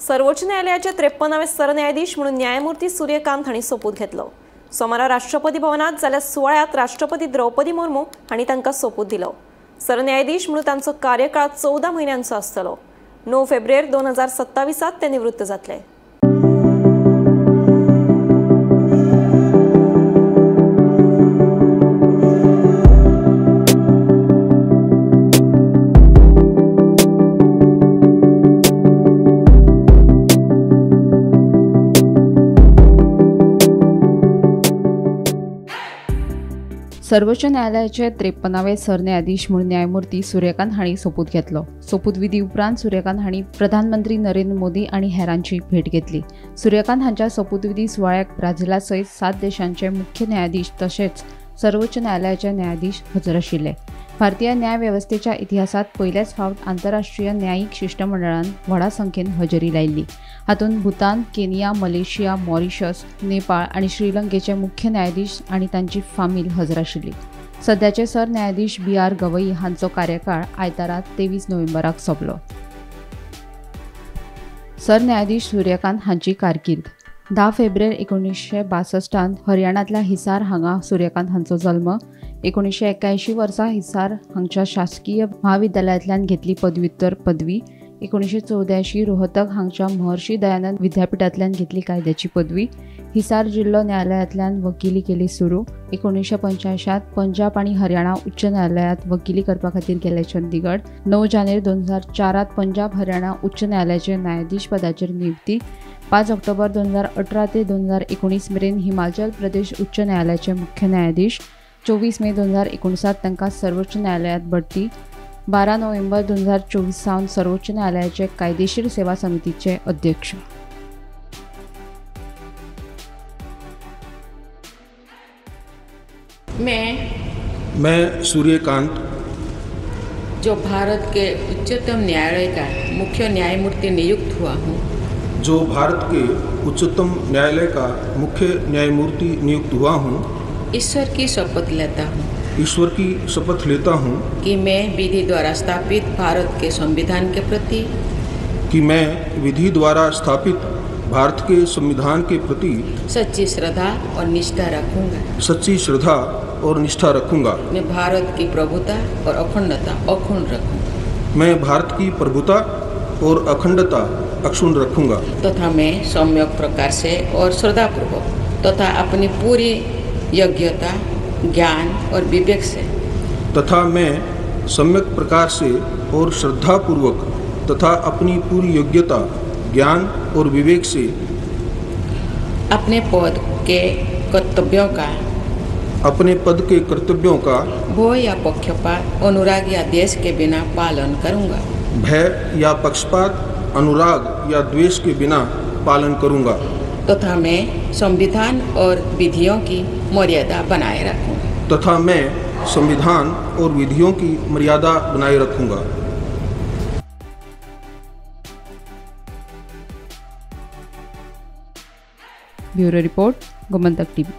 सर्वोच्च न्यायालयाचे 53वे सरन्यायाधीश म्हणून न्यायमूर्ती सूर्यकांत हांणी सोपूत घेतलो। सोमारा राष्ट्रपती भवनात जाल्ल्या सुवाळ्यात राष्ट्रपती द्रौपदी मुर्मू हांणी तांकां सोपूत दिलो। सरन्यायाधीश म्हणून तांचो कार्यकाळ 14 म्हयन्यांचो आसतलो। 9 फेब्रुवारी 2027 ते निवृत्त जातले। सर्वोच्च न्यायालयाचे 53वे सरन्यायाधीश म्हणून न्यायमूर्ती सूर्यकांत हांणी सोपूत घेतलो। सोपूत विधी उपरांत सूर्यकांत हांणी प्रधानमंत्री नरेंद्र मोदी आणि हेरांची भेट घेतली। सूर्यकांत हांच्या सोपूत विधी सुवाळ्याक ब्राझीला सयत 7 देशांचे मुख्य न्यायाधीश तसेच सर्वोच्च न्यायालयाचे न्यायाधीश हजर आशिल्ले। भारतीय न्याय व्यवस्थेच्या इतिहासात पहिलेच फावट आंतरराष्ट्रीय न्यायिक शिष्टमंडळान व्हडा संख्येन हजेरी लायिल्ली। हातूंत भूतान, केनिया, मलेशिया, मॉरिशस, नेपाळ आणि श्रीलंकेचे मुख्य न्यायाधीश आणि तांची फामील हजर आशिल्ली। सध्याचे सरन्यायाधीश BR गवई हांचो कार्यकाळ आयतारा 23 नोव्हेंबराक सोंपलो। सरन्यायाधीश सूर्यकांत हांची कारकीर्द 10 फेब्रुवारी 1962 हरियाणांतल्या हिसार हांगा सूर्यकांत हांचो जल्म। 1981 वर्सा हिसार हांगच्या शासकीय महाविद्यालयांतल्यान घेतली पदव्युत्तर पदवी। 1984 रोहतक हांगच्या महर्षी दयानंद विद्यापीठांतल्यान घेतली कायद्याची पदवी। हिसार जिल्लो न्यायालयांतल्यान वकिली केली सुरू। 1985 पंजाब आणि हरियाणा उच्च न्यायालयात वकिली करपा खातीर गेले चंदीगड। 9 जानेवारी 2004 पंजाब हरियाणा उच्च न्यायालयाचे न्यायाधीश पदाचेर नियुक्ती। 5 ऑक्टोबर 2018 ते 2019 मेरेन हिमाचल प्रदेश उच्च न्यायालयाचे मुख्य न्यायाधीश। 24 मे 2059 तांकां सर्वोच्च न्यायालयात बढती। 12 नोव्हेंबर 2024 सावन सर्वोच्च न्यायालयाचे कायदेशीर सेवा समितीचे अध्यक्ष। मैं सूर्यकांत, जो भारत के उच्चतम न्यायालय का मुख्य न्यायमूर्ति नियुक्त हुआ हूँ, जो भारत के उच्चतम न्यायालय का मुख्य न्यायमूर्ति नियुक्त हुआ हूँ, ईश्वर की शपथ लेता हूँ ईश्वर की शपथ लेता हूँ कि मैं विधि द्वारा स्थापित भारत के संविधान के प्रति भारत के संविधान के प्रति सच्ची श्रद्धा और निष्ठा रखूंगा। मैं भारत की प्रभुता और अखंडता अक्षुण्ण रखूंगा। मैं भारत की प्रभुता और अखंडता अक्षुण्ण रखूंगा तथा मैं सम्यक प्रकार से और श्रद्धापूर्वक तथा अपनी पूरी योग्यता, ज्ञान और विवेक से तथा मैं सम्यक प्रकार से और श्रद्धापूर्वक तथा अपनी पूरी योग्यता, ज्ञान और विवेक से अपने पद के कर्तव्यों का भय या पक्षपात, अनुराग या द्वेष के बिना पालन करूंगा। भय या पक्षपात, अनुराग या द्वेष के बिना पालन करूंगा तथा मैं संविधान और विधियों की मर्यादा बनाए रखूंगा ब्यूरो रिपोर्ट, गोमंतक टीवी।